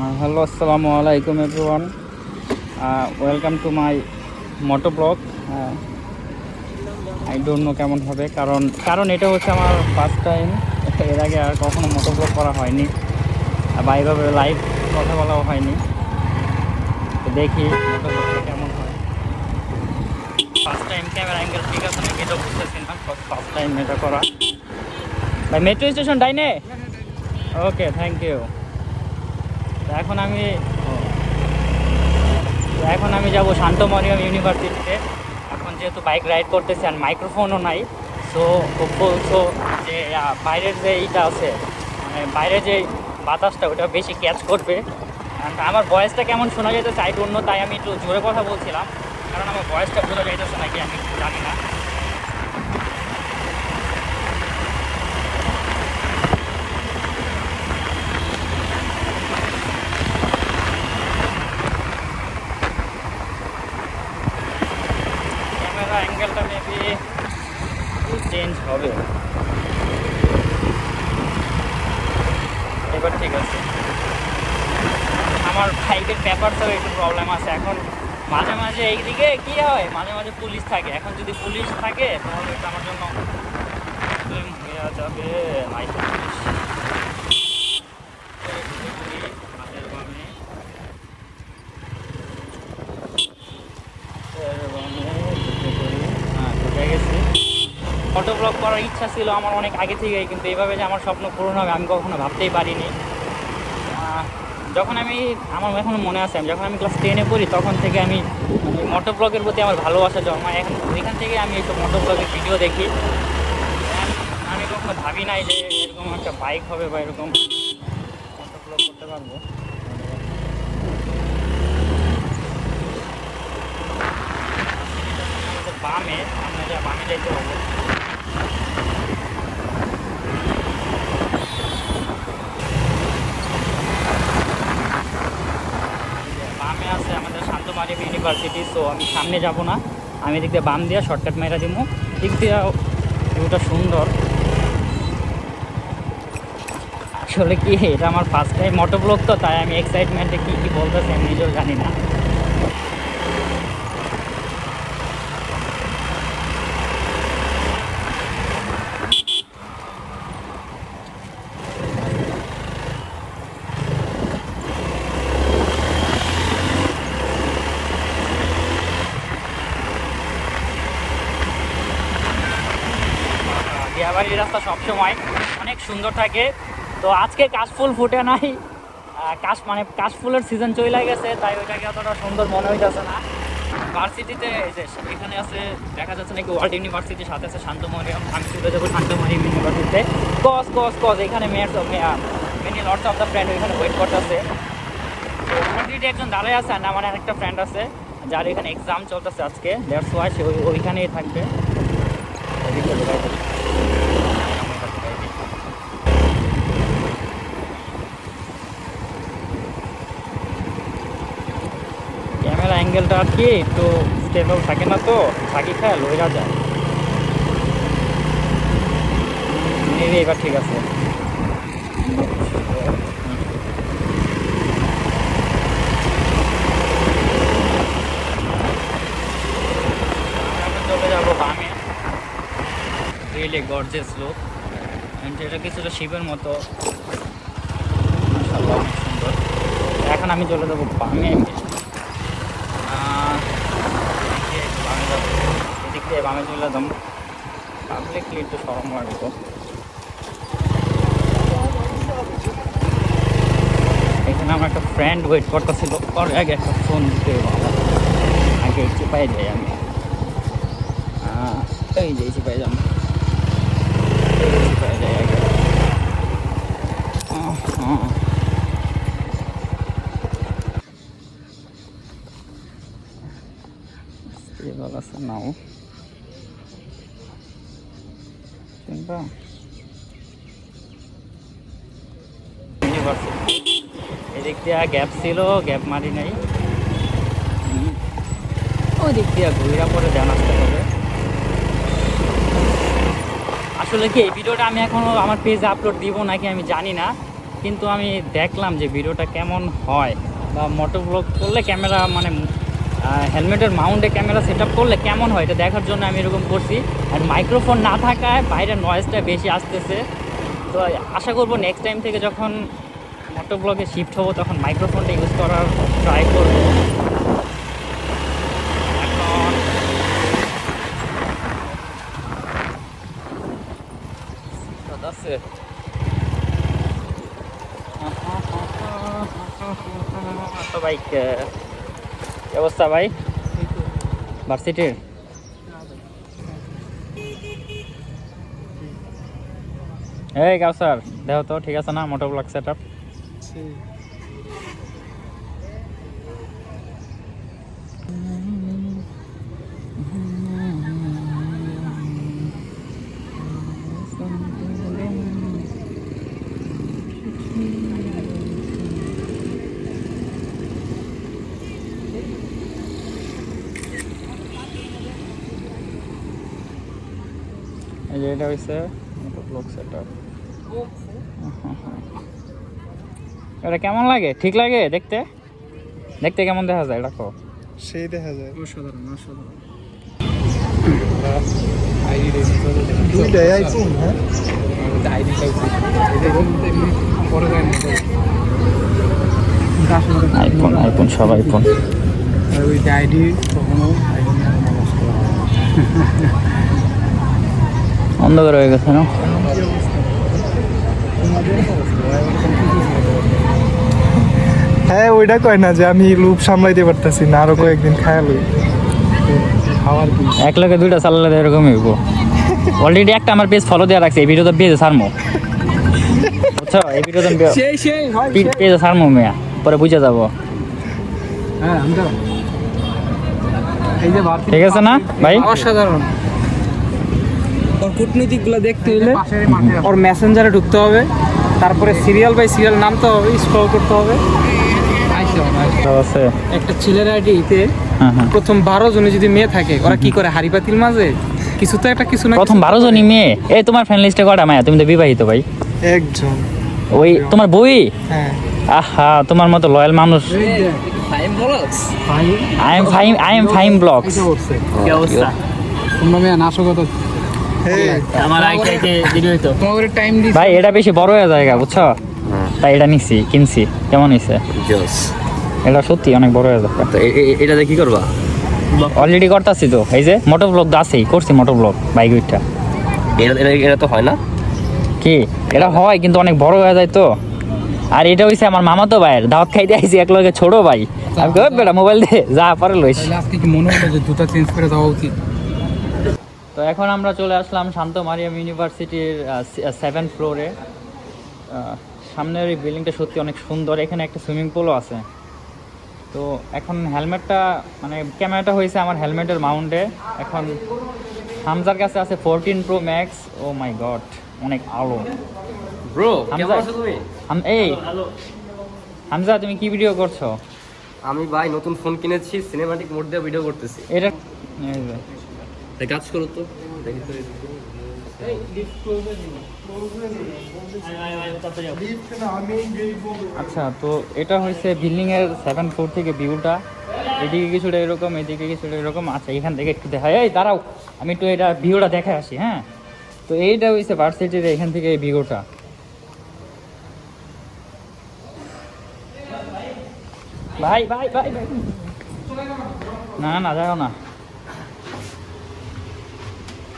Hello, assalamu alaikum everyone. Welcome to my moto blog. I don't know কেমন হবে কারণ এটা হচ্ছে আমার ফার্স্ট টাইম। এর আগে আর কখনো মোটো ব্লগ করা হয়নি বা এইভাবে লাইভ কথা বলাও হয়নি। তো দেখি মোটো ব্লগটা কেমন হয়। ফার্স্ট টাইম ক্যামেরা অ্যাঙ্গেল ঠিক আছে নাকি এটা বুঝতেছি না। ফার্স্ট টাইম এটা করা। ভাই মেট্রো স্টেশন ডাইনে? ওকে, থ্যাংক ইউ। এখন আমি যাব শান্ত মরিয়ম ইউনিভার্সিটিতে। এখন যেহেতু বাইক রাইড করতেছি আর মাইক্রোফোনও নাই, সো বলছো যে বাইরের যে এইটা আছে, মানে বাইরের যে বাতাসটা ওটা বেশি ক্যাচ করবে। আমার ভয়েসটা কেমন শোনা যাইতেছে আই ডোন্ট নো, তাই আমি একটু জোরে কথা বলছিলাম, কারণ আমার ভয়েসটা বোঝা যাইতেছে নাকি আমি জানি না। ক্যামেরা অ্যাঙ্গেলটা মেবি চেঞ্জ হবে, এবার ঠিক আছে। আমার বাইকের পেপারসেও একটু প্রবলেম আছে এখন। মাঝে মাঝে এইদিকে কি হয়, মাঝে মাঝে পুলিশ থাকে। এখন যদি পুলিশ থাকে তাহলে এটা আমার জন্য প্রবলেম হয়ে যাবে। নাই তো পুলিশ। হাতের বামে, হ্যাঁ ঢুকে গেছি। ফটো ব্লগ করার ইচ্ছা ছিল আমার অনেক আগে থেকেই, কিন্তু এইভাবে যে আমার স্বপ্ন পূরণ হবে আমি কখনো ভাবতেই পারিনি। যখন আমার এখনও মনে আছে, যখন আমি ক্লাস 10-এ পড়ি তখন থেকে আমি মোটো ব্লগের প্রতি আমার ভালোবাসা জন্মায়। এখন ওইখান থেকে আমি এইসব মোটো ব্লগের ভিডিও দেখি। আমি কখনো ভাবি নাই যে এরকম একটা বাইক হবে বা এরকম মোটো ব্লগ করতে পারবো। বামে বামে যাইতে হবে। বামে আছে আমাদের শান্ত মারিয়াম ইউনিভার্সিটি, সো আমি সামনে যাব না, আমি এদিক দিয়ে বাম দিয়ে শর্টকাট মেরা দিব। দিক দিয়ে ভিউটা সুন্দর। আসলে কি এটা আমার ফার্স্ট টাইম মোটো ব্লগ, তো তাই আমি এক্সাইটমেন্টে কী কী বলতেছি আমি নিজেও জানি না। দিয়াবাড়ির রাস্তা সবসময় অনেক সুন্দর থাকে। তো আজকে কাশফুল ফুটে নাই, কাশফুলের সিজন চলে গেছে, তাই ওইটাকে অতটা সুন্দর মনে হইতেছে না। ভার্সিটিতে এই যে এখানে আছে, দেখা যাচ্ছে নাকি ওয়ার্ল্ড ইউনিভার্সিটির সাথে আছে শান্ত মরিয়ম। আমি চলে যাবো শান্ত মরিয়ম ইউনিভার্সিটিতে। কজ এখানে many lords of the friend ওইখানে ওয়েট করতেছে। অলরেডি একজন দাঁড়ায় আছে, আর আমার আরেকটা ফ্রেন্ড আছে যার এখানে এক্সাম চলতেছে আজকে, দ্যাটস ওয়াই সে ওইখানেই থাকবে। ক্যামেরা অ্যাঙ্গেলটা আর কি একটু স্টেবল থাকে না, তো থাকি খায় লইরা যায়। এবার ঠিক আছে। চলে যাবো বামে। রিয়েলি গর্জিয়াস লুক, এটা কিছুটা শিবের মতো, মাশাআল্লাহ অনেক সুন্দর। এখন আমি চলে যাবো বামে। বামে যাবো, এদিক দিয়ে বামে চলে যেতাম। পাবলিকলি একটু সরম লাগতো। এখানে আমার একটা ফ্রেন্ড ওয়েট করতেছিল, ওর আগে একটা ফোন দিতে আগে চিপাই যাই আমি। এই যে চিপাই যাম, চিপাই যাই আগে। স্টেবল আছে নাও চিন্তা। ইউনিভার্সিটি এদিক দিয়ে গ্যাপ ছিল, গ্যাপ মারি নাই। ওই দিক দিয়ে ঘুরা পরে ধ্যান আসতে হবে। আসলে কি এই ভিডিওটা আমি এখনও আমার পেজে আপলোড দিব নাকি আমি জানি না, কিন্তু আমি দেখলাম যে ভিডিওটা কেমন হয় বা মোটো ব্লগ করলে ক্যামেরা মানে হেলমেটের মাউন্টে ক্যামেরা সেট আপ করলে কেমন হয় এটা দেখার জন্য আমি এরকম করছি। আর মাইক্রোফোন না থাকায় বাইরের নয়েজটা বেশি আসতেছে। তো আশা করবো নেক্সট টাইম থেকে যখন মোটো ব্লগে শিফট হবো তখন মাইক্রোফোনটা ইউজ করার ট্রাই করবো। এখন আছে তো ভাই কি অবস্থা ভাই ভার্সিটির? এই কাউসার দেখো তো ঠিক আছে না মোটো ব্লগ সেট আপ? এই যে এটা হইছে মোটো ব্লগ সেট আপ। এটা কেমন লাগে? ঠিক লাগে দেখতে? দেখতে কেমন দেখা যায় দেখো? সেই দেখা যায় অসাধারণ অসাধারণ। দুইটাই আইফোন, হ্যাঁ আইডি চাইছি পরে যায় না আইফোন আইফোন সব আইফোন। আর ওই আইডি কখনো আইডি নষ্ট করা হয়। অন্ধকার হয়ে গেছে না? হ্যাঁ ওইটা কয় না যে আমি লুপ সামলাইতে পারতেছি না, আরো কয়েকদিন খায়া লই খাওয়ার কি এক লগে দুইটা চালালে এরকমই হইব। অলরেডি একটা আমার পেজ ফলো দেওয়া রাখছে, এই ভিডিও তো পেজে ছাড়মো বুঝছো? এই ভিডিও তো পেজে ছাড়মো মেয়া, পরে বুঝে যাবো। হ্যাঁ আমরা এই যে ঠিক আছে না ভাই? অসাধারণ। ওর কূটনীতিকগুলো দেখতে হলে ওর মেসেঞ্জারে ঢুকতে হবে, তারপরে সিরিয়াল বাই সিরিয়াল নামতে হবে, স্ক্রল করতে হবে। আছে একটা ছেলের আইডিতে হ্যাঁ হ্যাঁ প্রথম 12 জনে যদি মেয়ে থাকে ওরা কি করে হাড়ি পাতিল মাঝে কিছু তো একটা কিছু না প্রথম 12 জনই মেয়ে। এই তোমার ফ্রেন্ড লিস্টে কটা মায়া? তুমি তো বিবাহিত ভাই। একজন ওই তোমার বই? হ্যাঁ আহা তোমার মতো লয়াল মানুষ। I am Faim blogs. কি অবস্থা? তোমরা মেয়ে নাশো কত আমার আইটাইতে ভিডিও হইতো তোমাদের টাইম দিই ভাই। এটা বেশি বড় হয়ে যায় বুঝছো, তাই এটা নিছি কিনছি। কেমন হইছে? জোস। এটা সত্যি অনেক বড় হয়ে যায়। তো এটাতে কি করবা? অলরেডি করতেছি তো, এই যে মোটো ব্লগ আছেই, করছি মোটো ব্লগ বাইক উইটটা। এটা তো হয় না কি এটা হয় কিন্তু অনেক বড় হয়ে যায় তো। আর এটা হইছে আমার মামাতো ভাইয়ের দাওয়াত খাইতে আইছি এক লগে ছোট ভাই। আমি কই বেটা মোবাইল দে যা পারে লইস। আজকে কি মনে হলো যে জুতা চেঞ্জ করে দেওয়া উচিত? তো এখন আমরা চলে আসলাম শান্ত মারিয়াম ইউনিভার্সিটির 7th ফ্লোরে। সামনের এই বিল্ডিংটা সত্যি অনেক সুন্দর। এখানে একটা সুইমিং পুলও আছে। তো এখন হেলমেটটা মানে ক্যামেরাটা হয়েছে আমার হেলমেটের মাউন্টে। এখন হামজার কাছে আছে 14 Pro Max। ও মাই গড অনেক আলো। ব্রো কেমন আছো তুমি? এই হামজা তুমি কি ভিডিও করছো? আমি ভাই নতুন ফোন কিনেছি, সিনেম্যাটিক মোড দিয়ে ভিডিও করতেছি। এটা এই যে তাই কাজ করো তো দেখি তো। আচ্ছা তো এটা হয়েছে বিল্ডিং এর 7th ফ্লোর থেকে ভিউটা। এদিকে কিছুটা এরকম, এদিকে কিছুটা এরকম। আচ্ছা এখান থেকে একটু দেখা, এই দাঁড়াও আমি একটু এটা ভিউটা দেখে আসি। হ্যাঁ তো এইটা হয়েছে ভার্সিটির এখান থেকে এই ভিউটা। ভাই ভাই ভাই ভাই না না যাও না।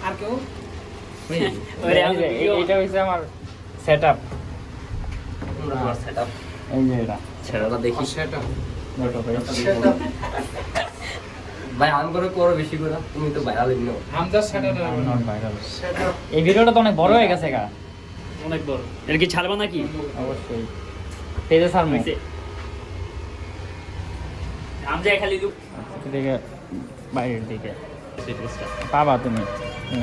আর কেউ এইটা হয়েছে আমার সেট আপ। সেটআপ এই যে এটা ছেড়াটা দেখি। সেটা দেখো ভাই। ভাই আমি করে করো বেশি করে, তুমি তো ভাইরাল নিও। হামজা সেটা Not viral। এই ভিডিওটা তো অনেক বড় হয়ে গেছে গা। অনেক বড়। এর কি ছাড়বা নাকি? অবশ্যই পেজে ছাড়মু। আমি যাই খালি লুক দিকে বাইরের দিকে পাবা তুমি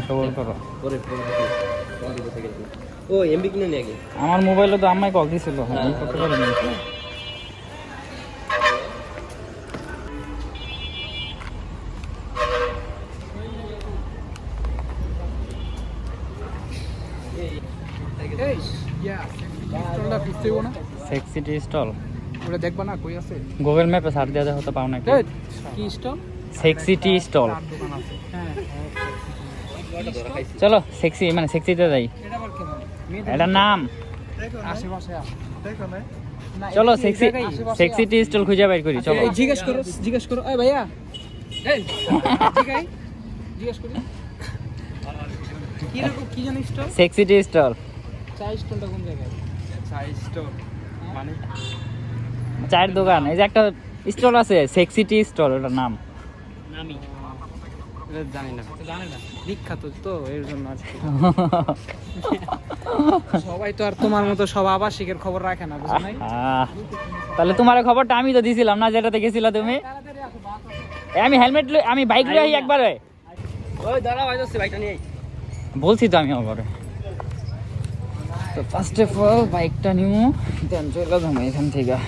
সবল করো। ও এমবি কিনে নিয়ে আগে। আমার মোবাইলে তো আম্মাই কল দিছিল, আমি করতে পারিনি। এই ইয়া পিস্তলটা পিস্তলও না সেক্সি টি স্টল ওটা দেখবা না কই আছে? গুগল ম্যাপে সার্চ দেওয়া হতে পাও নাকি? কি স্টল? Sexy tea stall. দোকান আছে। হ্যাঁ। চলো সেক্সি মানে সেক্সিতে যাই। এটা আবার কেমন? এটার নাম আশেপাশে আছে। না, চলো এই সেক্সি জায়গায় আশেপাশে সেক্সি টি স্টল খুঁজে বের করি চলো। এই জিজ্ঞেস করো এই ভাইয়া এই জিজ্ঞেস করি কি রকম কি জানি স্টল? সেক্সি টি স্টল চাই স্টলটা কোন জায়গায়? চাই স্টল মানে চায়ের দোকান। এই যে একটা স্টল আছে সেক্সি টি স্টল, ওটার নাম নামি এটা জানি না বিখ্যাত তো এর জন্য আর কি। সবাই তো আর তোমার মতো সব আবাসিকের খবর রাখে না, বুঝো নাই? তাহলে তোমার খবরটা আমি তো দিছিলাম না, যেটাতে গেছিলা তুমি। আমি হেলমেট আমি বাইক লই আই একবারে। ওই দাঁড়াও, আইতাছি বাইকটা নিয়ে। বলছি তো আমি একবারে। তো ফার্স্ট অফ অল বাইকটা নিমু, দেন চলে যাবো এখান থেকে।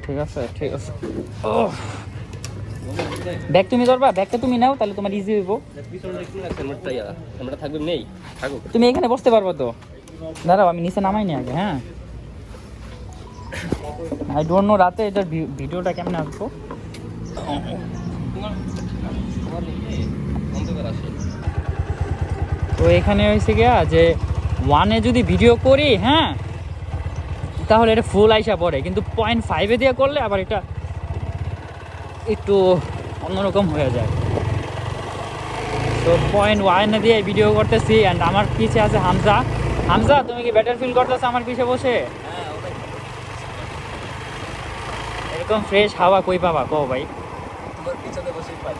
ঠিক আছে ঠিক আছে। ব্যাগ তুমি ধরবা? ব্যাগটা তুমি নাও, তাহলে তোমার ইজি হইব। পিছনে দেখতে না হেলমেটটা ইয়া, হেলমেটটা থাকবে নেই থাকুক। তুমি এখানে বসতে পারবো তো? দাঁড়াও আমি নিচে নামাই নি আগে। হ্যাঁ আই ডোন্ট নো রাতে এটার ভিডিওটা কেমন আসবো। অন্ধকার আসে। তো এখানে হয়েছে গিয়া যে ওয়ানে যদি ভিডিও করি, হ্যাঁ, তাহলে এটা ফুল আইসা পড়ে, কিন্তু 0.5 দিয়ে করলে আবার এটা একটু অন্যরকম হয়ে যায়। তো 0.1 দিয়ে ভিডিও করতেছি, অ্যান্ড আমার পিছে আছে হামজা। হামজা তুমি কি বেটার ফিল করতেছো আমার পিছে বসে? এরকম ফ্রেশ হাওয়া কই পাবা কও ভাই? তোমার পিছনে বসেই পাই।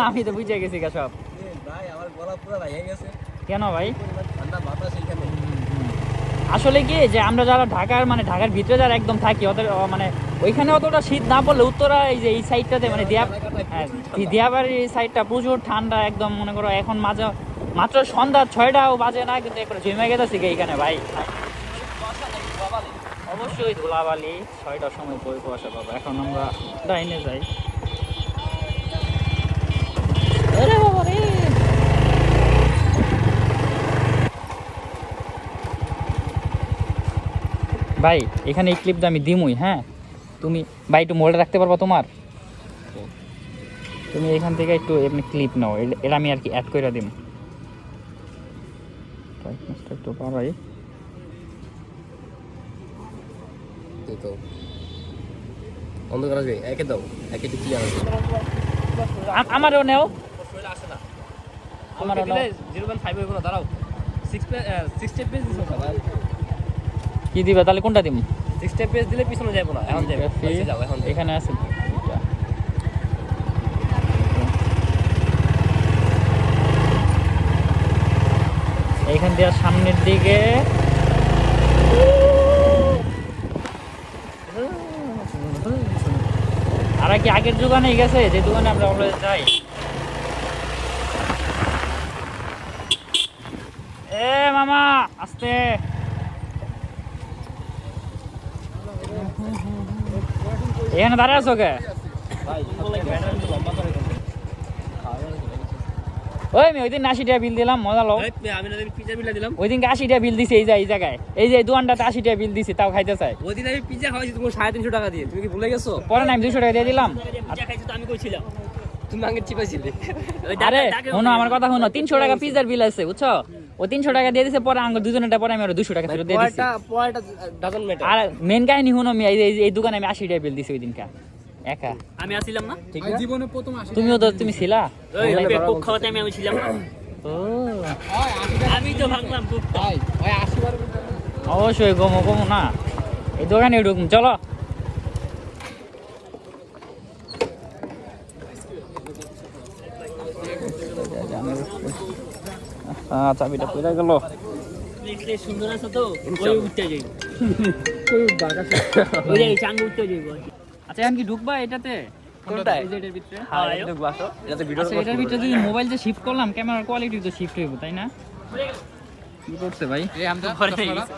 আমি তো বুঝে গেছি গা সব। ভাই আমার গলা পুরো ভেঙে গেছে, কেন ভাই? ঠান্ডা বাতাস এখানে। আসলে কি যে আমরা যারা ঢাকার মানে ঢাকার ভিতরে যারা একদম থাকি, ওদের মানে ওইখানে অতটা শীত না পড়লে উত্তরা এই যে এই সাইডটাতে মানে দিয়াবাড়ির এই সাইডটা প্রচুর ঠান্ডা একদম। মনে করো এখন মাত্র সন্ধ্যা 6টাও বাজে না, কিন্তু একবার জমে গেছে এইখানে ভাই। অবশ্যই ধুলাবালি 6টার সময় বই কুয়াশা পাবো। এখন আমরা ডাইনে যাই। আরে বাবা রে, ভাই এখানে এই ক্লিপটা আমি দিমুই। হ্যাঁ তুমি ভাই একটু মোবাইলটা রাখতে পারবা তোমার? তুমি এখান থেকে একটু এমনি ক্লিপ নাও, এটা আমি আর কি অ্যাড করে দিম। একটু পারাই তো অন্ধকার আসবে, একে দাও, একে একটু ক্লিয়ার আসবে। আমারও নেও, শরীরে আসে না। আমারও নাও। 0.5 হইব না, দাঁড়াও। 6 পেজ দিছো না ভাই? কি দিবা তাহলে? কোনটা দিম? 6 পেজ দিলে পিছনে যাবো না, এখন যাবো। নিচে যাও, এখন যাও। এখানে আছে দুইটা। এইখান দিয়ে সামনের দিকে আর কি আগের দোকানে গেছে, যে দোকানে আমরা অলওয়েজ যাই। এ মামা আস্তে। এখানে দাঁড়ায় আছো কে? ওই আমি ওই দিন 80 টাকা বিল দিলাম, মজা লো। আমি না পিজ্জা বিল দিলাম। ওই দিন 80 টাকা বিল দিছি এই জায়গায়, এই যে দোকানটাতে 80 টাকা বিল দিছি, তাও খাইতে চাই। ওই দিন আমি পিজ্জা খাওয়াইছি তোমার 350 টাকা দিয়ে, তুমি কি ভুলে গেছো? পরে না আমি 200 টাকা দিয়ে দিলাম। পিজ্জা খাইছো তো আমি কইছিলাম। তুমি আগে চিপাইছিলে। আরে শোনো আমার কথা শোনো, 300 টাকা পিজার বিল আছে বুঝছো? ও 300 টাকা দিয়ে দিছে, পরে আঙ্গুর দুজনেরটা পরে আমি আরো 200 টাকা ফেরত দিয়ে দিছি। পয়টা ডাজন্ট ম্যাটার। আর মেন কাহিনী শুনো, আমি এই দোকানে আমি 80 টাকা বিল দিছি ওই দিনকা একা। আমি আসছিলাম না? ঠিক ভাই না? জীবনে প্রথম আসি। তুমিও তো তুমি ছিলা। ওই কোক খাওয়াতে আমি ছিলাম না। ও আমি তো ভাবলাম কোক ভাই ওই 80 বার অবশ্যই কমো না, এই দোকানে ঢুকুন চলো। চাবিটা পড়ে গেল। দেখলে সুন্দর আছে তো, ওই উঠতে যাই। কই বাগাস ওই যে চাঙ্গ উঠতে যাইব। আচ্ছা এখন কি ঢুকবা এটাতে? কোনটায়? এই যে এটার ভিতরে। হ্যাঁ, এটা বাসো। এটাতে ভিডিও আচ্ছা এটার ভিতরে যদি মোবাইল যে শিফট করলাম, ক্যামেরার কোয়ালিটি তো শিফট হইব তাই না? কি করছে ভাই? এই আমরা ঘরে গেছে।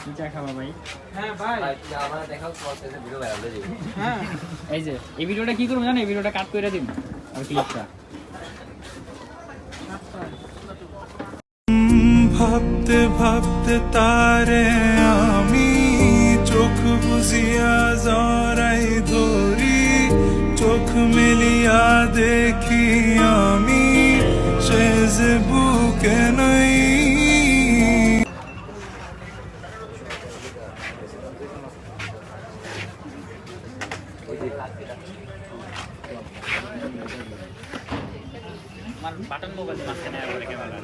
কি চা খাবা ভাই? হ্যাঁ ভাই, ভাই তুমি আমার দেখাও তোমার সাথে ভিডিও ভাইরাল হয়ে যাবে। হ্যাঁ এই যে এই ভিডিওটা কি করবো জানো, এই ভিডিওটা কাট করে দিন আর ক্লিপটা। ভাবতে ভাবতে তারে আমি চোখ বুঝিয়া জরাই ধরি, চোখ মেলিয়া দেখি আমি সে যে বুকে নাই। আমার বাটন মোবাইল মাঝখানে একবারে ক্যামেরা